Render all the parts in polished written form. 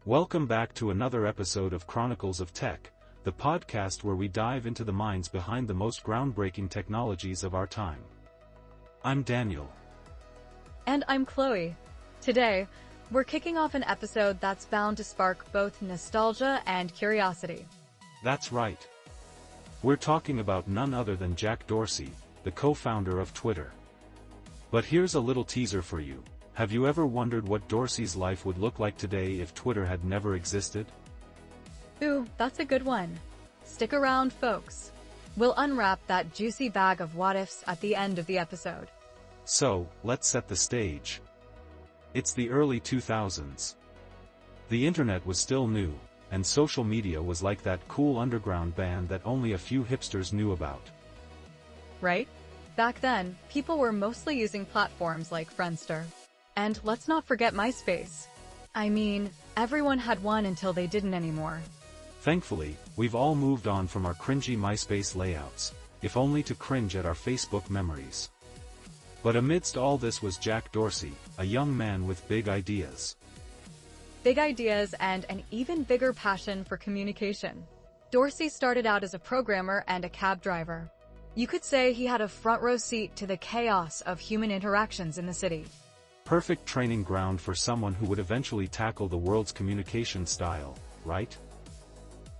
Welcome back to another episode of Chronicles of Tech, the podcast where we dive into the minds behind the most groundbreaking technologies of our time. I'm Daniel. And I'm Chloe. Today, we're kicking off an episode that's bound to spark both nostalgia and curiosity. That's right. We're talking about none other than Jack Dorsey, the co-founder of Twitter. But here's a little teaser for you. Have you ever wondered what Dorsey's life would look like today if Twitter had never existed? Ooh, that's a good one. Stick around, folks. We'll unwrap that juicy bag of what-ifs at the end of the episode. So, let's set the stage. It's the early 2000s. The internet was still new, and social media was like that cool underground band that only a few hipsters knew about. Right? Back then, people were mostly using platforms like Friendster. And let's not forget MySpace. I mean, everyone had one until they didn't anymore. Thankfully, we've all moved on from our cringy MySpace layouts, if only to cringe at our Facebook memories. But amidst all this was Jack Dorsey, a young man with big ideas. Big ideas and an even bigger passion for communication. Dorsey started out as a programmer and a cab driver. You could say he had a front-row seat to the chaos of human interactions in the city. Perfect training ground for someone who would eventually tackle the world's communication style, right?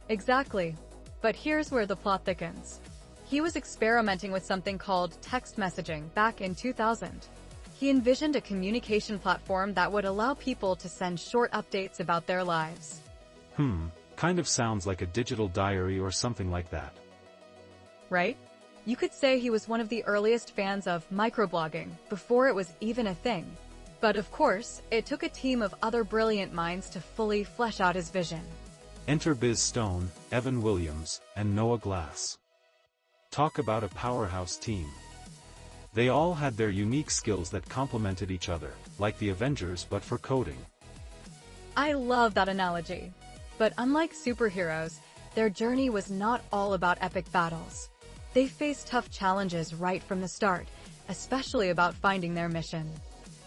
Exactly. But here's where the plot thickens. He was experimenting with something called text messaging back in 2000. He envisioned a communication platform that would allow people to send short updates about their lives. Kind of sounds like a digital diary or something like that. Right? You could say he was one of the earliest fans of microblogging, before it was even a thing. But of course, it took a team of other brilliant minds to fully flesh out his vision. Enter Biz Stone, Evan Williams, and Noah Glass. Talk about a powerhouse team. They all had their unique skills that complemented each other, like the Avengers but for coding. I love that analogy. But unlike superheroes, their journey was not all about epic battles. They faced tough challenges right from the start, especially about finding their mission.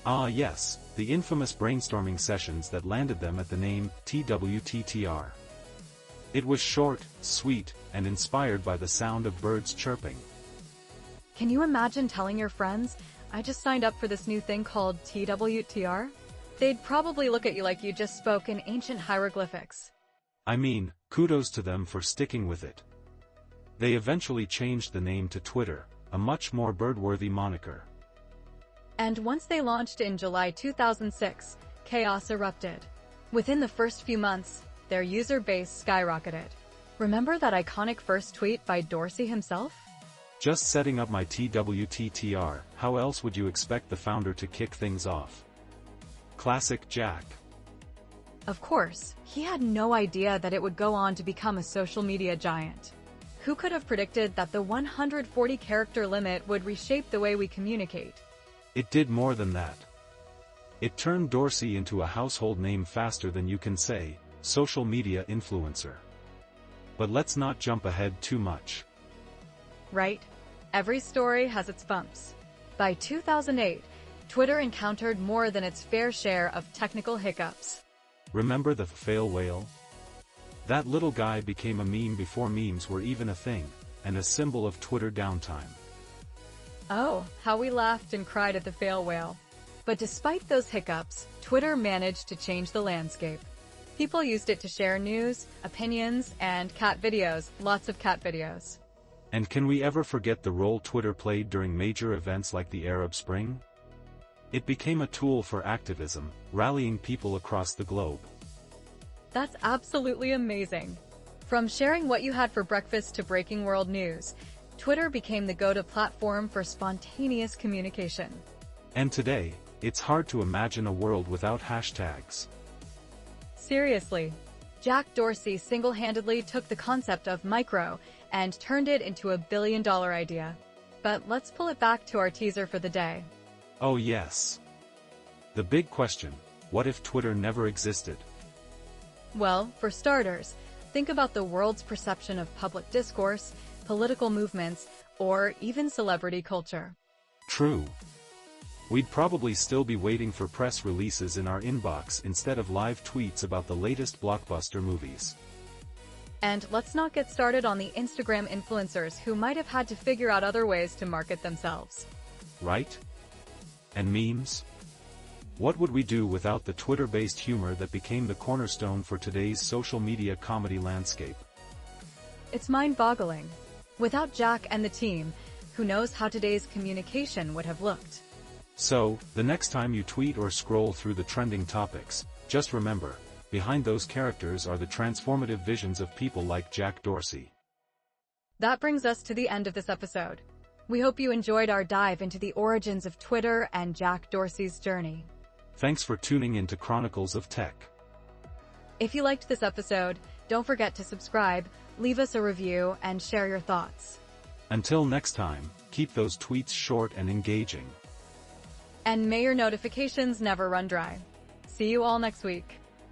Ah yes, the infamous brainstorming sessions that landed them at the name TWTTR. It was short, sweet, and inspired by the sound of birds chirping. Can you imagine telling your friends, I just signed up for this new thing called TWTR? They'd probably look at you like you just spoke in ancient hieroglyphics. I mean, kudos to them for sticking with it. They eventually changed the name to Twitter, a much more bird-worthy moniker. And once they launched in July 2006, chaos erupted. Within the first few months, their user base skyrocketed. Remember that iconic first tweet by Dorsey himself? Just setting up my TWTTR, how else would you expect the founder to kick things off? Classic Jack. Of course, he had no idea that it would go on to become a social media giant. Who could have predicted that the 140-character limit would reshape the way we communicate? It did more than that. It turned Dorsey into a household name faster than you can say, social media influencer. But let's not jump ahead too much. Right? Every story has its bumps. By 2008, Twitter encountered more than its fair share of technical hiccups. Remember the fail whale? That little guy became a meme before memes were even a thing, and a symbol of Twitter downtime. Oh, how we laughed and cried at the fail whale. But despite those hiccups, Twitter managed to change the landscape. People used it to share news, opinions, and cat videos, lots of cat videos. And can we ever forget the role Twitter played during major events like the Arab Spring? It became a tool for activism, rallying people across the globe. That's absolutely amazing. From sharing what you had for breakfast to breaking world news, Twitter became the go-to platform for spontaneous communication. And today, it's hard to imagine a world without hashtags. Seriously, Jack Dorsey single-handedly took the concept of micro and turned it into a billion-dollar idea. But let's pull it back to our teaser for the day. Oh yes. The big question, what if Twitter never existed? Well, for starters, think about the world's perception of public discourse, political movements, or even celebrity culture. True. We'd probably still be waiting for press releases in our inbox instead of live tweets about the latest blockbuster movies. And let's not get started on the Instagram influencers who might have had to figure out other ways to market themselves. Right? And memes? What would we do without the Twitter-based humor that became the cornerstone for today's social media comedy landscape? It's mind-boggling. Without Jack and the team, who knows how today's communication would have looked? So, the next time you tweet or scroll through the trending topics, just remember, behind those characters are the transformative visions of people like Jack Dorsey. That brings us to the end of this episode. We hope you enjoyed our dive into the origins of Twitter and Jack Dorsey's journey. Thanks for tuning into Chronicles of Tech. If you liked this episode, don't forget to subscribe, leave us a review, and share your thoughts. Until next time, keep those tweets short and engaging. And may your notifications never run dry. See you all next week.